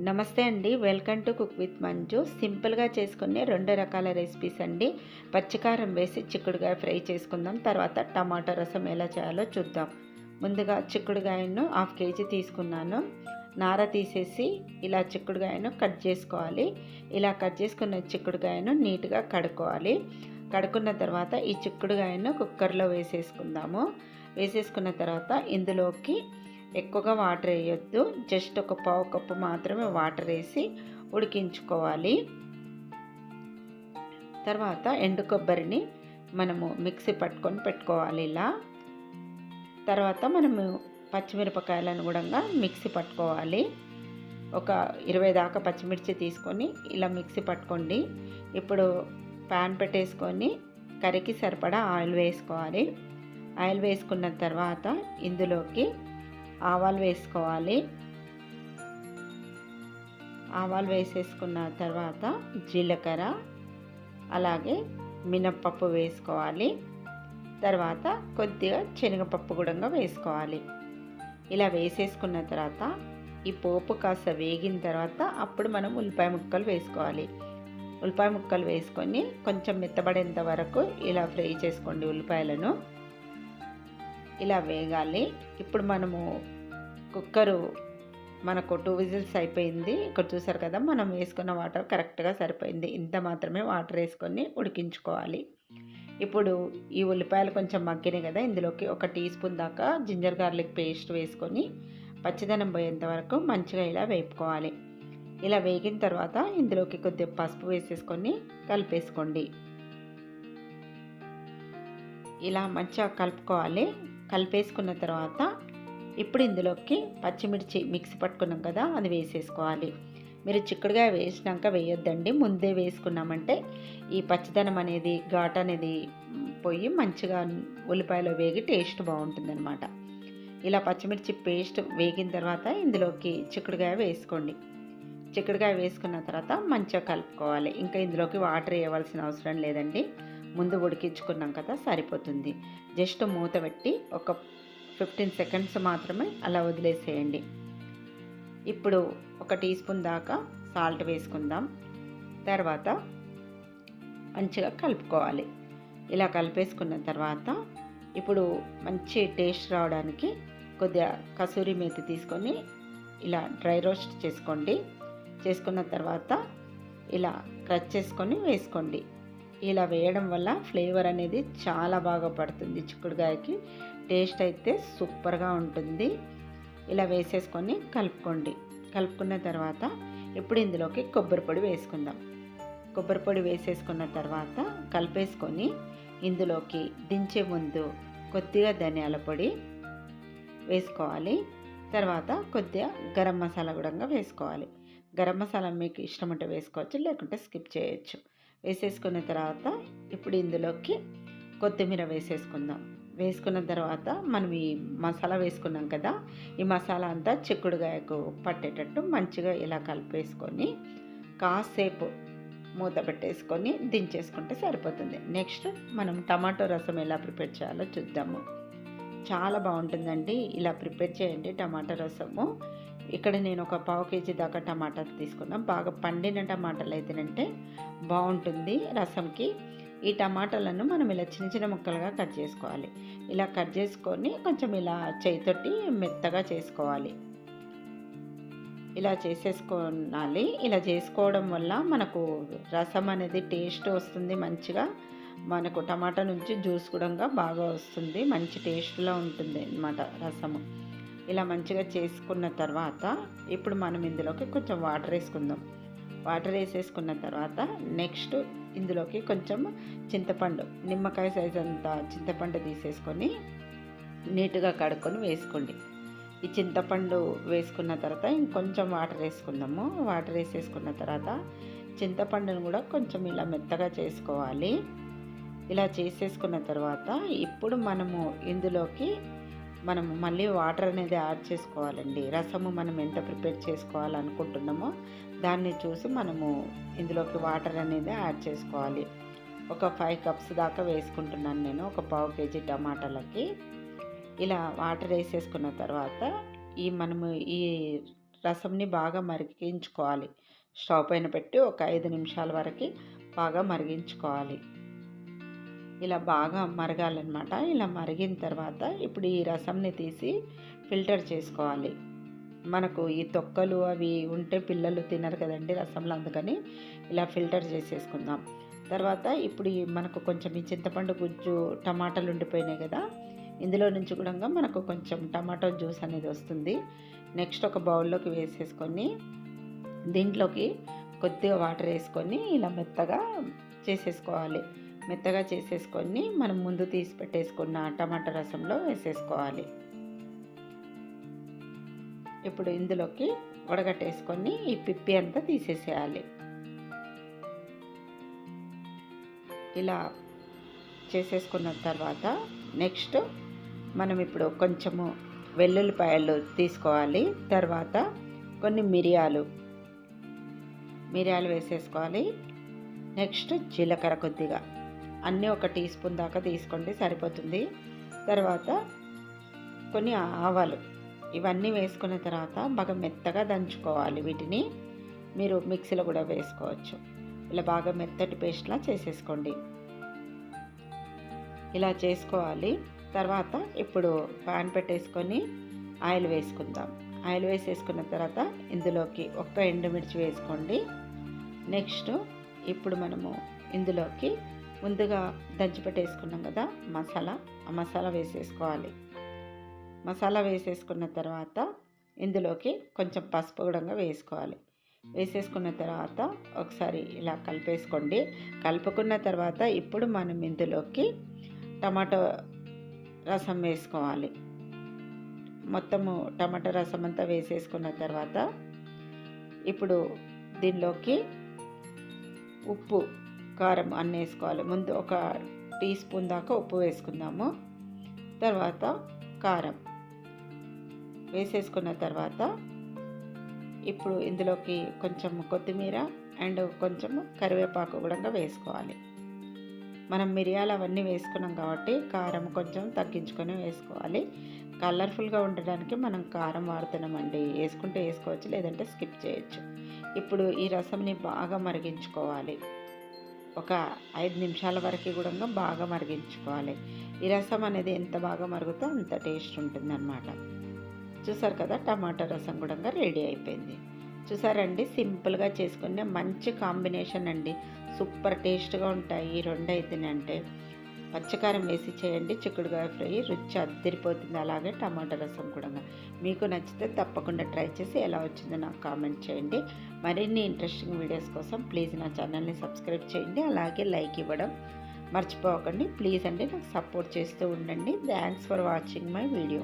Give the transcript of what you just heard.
నమస్తే అండి. Welcome to cook with Manju. సింపుల్గా చేసుకునే 2 రకాల రెసిపీస్ అండి. పచ్చికారం వేసి చిక్కుడుగాయ ఫ్రై చేసుకుందాం. తర్వాత టమాటో రసం ఎలా చేయాలో చూద్దాం. ముందుగా చిక్కుడుగాయను 1/2 కేజీ తీసుకున్నాను. నార తీసేసి ఇలా చిక్కుడుగాయను కట్ చేసుకోవాలి. ఇలా కట్ చేసుకున్న చిక్కుడుగాయను నీట్గా కడుక్కోవాలి. కడుక్కున్న తర్వాత ఈ చిక్కుడుగాయను కుక్కర్లో వేసేసుకుందాము. వేసేసుకున్న తర్వాత ఇందులోకి ఎక్కువగా వాటర్ వేయొద్దు. జస్ట్ ఒక పావు కప్పు మాత్రమే వాటర్ వేసి ఉడికించుకోవాలి. తర్వాత ఎండు కొబ్బరిని మనము మిక్సీ పట్టుకొని పెట్టుకోవాలి ఇలా. తర్వాత మనము పచ్చిమిరపకాయలను కూడా మిక్సీ పట్టుకోవాలి. ఒక 20 దాకా పచ్చిమిర్చి తీసుకొని ఇలా మిక్సీ పట్టుకోండి. ఇప్పుడు ప్యాన్ పెట్టేసుకొని కర్రీకి సరిపడా ఆయిల్ వేసుకోవాలి. ఆయిల్ వేసుకున్న తర్వాత ఇందులోకి ఆవాలు వేసుకోవాలి. ఆవాలు వేసేసుకున్న తర్వాత జీలకర్ర అలాగే మినప్పప్పు వేసుకోవాలి. తర్వాత కొద్దిగా శనగపప్పు కూడా వేసుకోవాలి. ఇలా వేసేసుకున్న తర్వాత ఈ పోపు కాస్త వేగిన తర్వాత అప్పుడు మనం ఉల్లిపాయ ముక్కలు వేసుకోవాలి. ఉల్లిపాయ ముక్కలు వేసుకొని కొంచెం మెత్తబడేంత వరకు ఇలా ఫ్రై చేసుకోండి. ఉల్లిపాయలను ఇలా వేగాలి. ఇప్పుడు మనము కుక్కరు మనకు 2 విజిల్స్ అయిపోయింది. ఇక్కడ చూసారు కదా, మనం వేసుకున్న వాటర్ కరెక్ట్గా సరిపోయింది. ఇంత మాత్రమే వాటర్ వేసుకొని ఉడికించుకోవాలి. ఇప్పుడు ఈ ఉల్లిపాయలు కొంచెం మగ్గినాయి కదా, ఇందులోకి 1 టీ స్పూన్ దాకా జింజర్ గార్లిక్ పేస్ట్ వేసుకొని పచ్చిదనం పోయేంత వరకు మంచిగా ఇలా వేపుకోవాలి. ఇలా వేగిన తర్వాత ఇందులోకి కొద్దిగా పసుపు వేసేసుకొని కలిపేసుకోండి. ఇలా మంచిగా కలుపుకోవాలి. కలిపేసుకున్న తర్వాత ఇప్పుడు ఇందులోకి పచ్చిమిర్చి మిక్సీ పట్టుకున్నాం కదా, అది వేసేసుకోవాలి. మీరు చిక్కుడుగాయ వేసినాక వేయొద్దండి. ముందే వేసుకున్నామంటే ఈ పచ్చిదనం అనేది ఘాట్ అనేది పోయి మంచిగా ఉల్లిపాయలో వేగి టేస్ట్ బాగుంటుందన్నమాట. ఇలా పచ్చిమిర్చి పేస్ట్ వేగిన తర్వాత ఇందులోకి చిక్కుడుగాయ వేసుకోండి. చిక్కుడుగాయ వేసుకున్న తర్వాత మంచిగా కలుపుకోవాలి. ఇంకా ఇందులోకి వాటర్ వేయవలసిన అవసరం లేదండి. ముందు ఉడికించుకున్నాం కదా, సరిపోతుంది. జస్ట్ మూత పెట్టి ఒక 15 సెకండ్స్ మాత్రమే అలా వదిలేసేయండి. ఇప్పుడు 1 టీ స్పూన్ దాకా సాల్ట్ వేసుకుందాం. తర్వాత మంచిగా కలుపుకోవాలి. ఇలా కలిపేసుకున్న తర్వాత ఇప్పుడు మంచి టేస్ట్ రావడానికి కొద్దిగా కసూరి మేతి తీసుకొని ఇలా డ్రై రోస్ట్ చేసుకోండి. చేసుకున్న తర్వాత ఇలా క్రష్ చేసుకొని వేసుకోండి. ఇలా వేయడం వల్ల ఫ్లేవర్ అనేది చాలా బాగా పడుతుంది. చిక్కుడుగాయకి టేస్ట్ అయితే సూపర్గా ఉంటుంది. ఇలా వేసేసుకొని కలుపుకోండి. కలుపుకున్న తర్వాత ఇప్పుడు ఇందులోకి కొబ్బరి పొడి వేసుకుందాం. కొబ్బరి పొడి వేసేసుకున్న తర్వాత కలిపేసుకొని ఇందులోకి దించే ముందు కొద్దిగా ధనియాల పొడి వేసుకోవాలి. తర్వాత కొద్దిగా గరం మసాలా కూడా వేసుకోవాలి. గరం మసాలా మీకు ఇష్టం ఉంటే వేసుకోవచ్చు, లేకుంటే స్కిప్ చేయొచ్చు. వేసేసుకున్న తర్వాత ఇప్పుడు ఇందులోకి కొత్తిమీర వేసేసుకుందాం. వేసుకున్న తర్వాత మనం ఈ మసాలా వేసుకున్నాం కదా, ఈ మసాలా అంతా చిక్కుడుగాయకు పట్టేటట్టు మంచిగా ఇలా కలిపేసుకొని కాసేపు మూత పెట్టేసుకొని దించేసుకుంటే సరిపోతుంది. నెక్స్ట్ మనం టమాటో రసం ఎలా ప్రిపేర్ చేయాలో చూద్దాము. చాలా బాగుంటుందండి. ఇలా ప్రిపేర్ చేయండి టమాటో రసము. ఇక్కడ నేను ఒక పావు కేజీ దాకా టమాటాలు తీసుకున్నాం. బాగా పండిన టమాటాలు అయితేనంటే బాగుంటుంది రసంకి. ఈ టమాటాలను మనం ఇలా చిన్న చిన్న ముక్కలుగా కట్ చేసుకోవాలి. ఇలా కట్ చేసుకొని కొంచెం ఇలా చేయితోటి మెత్తగా చేసుకోవాలి. ఇలా చేసేసుకోవాలి. ఇలా చేసుకోవడం వల్ల మనకు రసం అనేది టేస్ట్ వస్తుంది. మంచిగా మనకు టమాటా నుంచి జ్యూస్ కూడా బాగా వస్తుంది. మంచి టేస్ట్లో ఉంటుంది అన్నమాట రసము. ఇలా మంచిగా చేసుకున్న తర్వాత ఇప్పుడు మనం ఇందులోకి కొంచెం వాటర్ వేసుకుందాం. వాటర్ వేసేసుకున్న తర్వాత నెక్స్ట్ ఇందులోకి కొంచెం చింతపండు, నిమ్మకాయ సైజ్ అంతా చింతపండు తీసేసుకొని నీట్గా కడుక్కొని వేసుకోండి. ఈ చింతపండు వేసుకున్న తర్వాత ఇంకొంచెం వాటర్ వేసుకుందాము. వాటర్ వేసేసుకున్న తర్వాత చింతపండును కూడా కొంచెం ఇలా మెత్తగా చేసుకోవాలి. ఇలా చేసేసుకున్న తర్వాత ఇప్పుడు మనము ఇందులోకి మళ్ళీ వాటర్ అనేది యాడ్ చేసుకోవాలండి. రసము మనం ఎంత ప్రిపేర్ చేసుకోవాలనుకుంటున్నామో దాన్ని చూసి మనము ఇందులోకి వాటర్ అనేది యాడ్ చేసుకోవాలి. ఒక 5 కప్స్ దాకా వేసుకుంటున్నాను నేను ఒక పావు కేజీ టమాటాలకి. ఇలా వాటర్ వేసేసుకున్న తర్వాత మనము ఈ రసంని బాగా మరిగించుకోవాలి. స్టవ్ పైన పెట్టి ఒక 5 నిమిషాల వరకు బాగా మరిగించుకోవాలి. ఇలా బాగా మరగాలన్నమాట. ఇలా మరిగిన తర్వాత ఇప్పుడు ఈ రసంని తీసి ఫిల్టర్ చేసుకోవాలి. మనకు ఈ తొక్కలు అవి ఉంటే పిల్లలు తినరు కదండి రసంలో, అందుకని ఇలా ఫిల్టర్ చేసేసుకుందాం. తర్వాత ఇప్పుడు మనకు కొంచెం ఈ చింతపండు గుజ్జు టమాటాలు ఉండిపోయినాయి కదా, ఇందులో నుంచి కూడా మనకు కొంచెం టమాటో జ్యూస్ అనేది వస్తుంది. నెక్స్ట్ ఒక బౌల్లోకి వేసేసుకొని దీంట్లోకి కొద్దిగా వాటర్ వేసుకొని ఇలా మెత్తగా చేసేసుకోవాలి. మెత్తగా చేసేసుకొని మనం ముందు తీసి పెట్టేసుకున్న టమాటా రసంలో వేసేసుకోవాలి. ఇప్పుడు ఇందులోకి వడగట్టేసుకొని ఈ పిప్పి అంతా తీసేసేయాలి. ఇలా చేసేసుకున్న తర్వాత నెక్స్ట్ మనం ఇప్పుడు కొంచెము వెల్లుల్లిపాయలు తీసుకోవాలి. తర్వాత కొన్ని మిరియాలు వేసేసుకోవాలి. నెక్స్ట్ జీలకర్ర కొద్దిగా, అన్నీ ఒక టీ స్పూన్ దాకా తీసుకోండి సరిపోతుంది. తర్వాత కొన్ని ఆవాలు, ఇవన్నీ వేసుకున్న తర్వాత బాగా మెత్తగా దంచుకోవాలి. వీటిని మీరు మిక్సీలో కూడా వేసుకోవచ్చు. ఇలా బాగా మెత్తటి పేస్ట్లా చేసేసుకోండి. ఇలా చేసుకోవాలి. తర్వాత ఇప్పుడు పాన్ పెట్టేసుకొని ఆయిల్ వేసుకుందాం. ఆయిల్ వేసేసుకున్న తర్వాత ఇందులోకి ఒక్క ఎండుమిర్చి వేసుకోండి. నెక్స్ట్ ఇప్పుడు మనము ఇందులోకి ముందుగా దంచి పెట్టేసుకున్నాం కదా మసాలా, ఆ మసాలా వేసేసుకోవాలి. మసాలా వేసేసుకున్న తర్వాత ఇందులోకి కొంచెం పసుపు కూడా వేసుకోవాలి. వేసేసుకున్న తర్వాత ఒకసారి ఇలా కలిపేసుకోండి. కలుపుకున్న తర్వాత ఇప్పుడు మనం ఇందులోకి టమాటో రసం వేసుకోవాలి. మొత్తము టమాటో రసం అంతా వేసేసుకున్న తర్వాత ఇప్పుడు దీనిలోకి ఉప్పు కారం అన్నీ వేసుకోవాలి. ముందు ఒక టీ స్పూన్ దాకా ఉప్పు వేసుకుందాము. తర్వాత కారం వేసేసుకున్న తర్వాత ఇప్పుడు ఇందులోకి కొంచెం కొత్తిమీర అండ్ కొంచెం కరివేపాకు కూడా వేసుకోవాలి. మనం మిరియాలు అవన్నీ వేసుకున్నాం కాబట్టి కారం కొంచెం తగ్గించుకొని వేసుకోవాలి. కలర్ఫుల్గా ఉండడానికి మనం కారం వాడుతున్నామండి. వేసుకుంటే వేసుకోవచ్చు, లేదంటే స్కిప్ చేయొచ్చు. ఇప్పుడు ఈ రసంని బాగా మరిగించుకోవాలి. ఒక 5 నిమిషాల వరకు కూడా బాగా మరిగించుకోవాలి. ఈ రసం అనేది ఎంత బాగా మరుగుతో అంత టేస్ట్ ఉంటుందన్నమాట. చూసారు కదా, టమాటా రసం కూడా రెడీ అయిపోయింది. చూసారండి, సింపుల్గా చేసుకునే మంచి కాంబినేషన్ అండి. సూపర్ టేస్ట్గా ఉంటాయి ఈ రెండు అయితేనంటే. పచ్చికారం వేసి చేయండి చిక్కుడుకాయ ఫ్రై, రుచి అద్దరిపోతుంది. అలాగే టమాటా రసం కూడా. మీకు నచ్చితే తప్పకుండా ట్రై చేసి ఎలా వచ్చిందో నాకు కామెంట్ చేయండి. మరిన్ని ఇంట్రెస్టింగ్ వీడియోస్ కోసం ప్లీజ్ నా ఛానల్ని సబ్స్క్రైబ్ చేయండి. అలాగే లైక్ ఇవ్వడం మర్చిపోకండి ప్లీజ్ అండి. నాకు సపోర్ట్ చేస్తూ ఉండండి. Thanks for watching my video.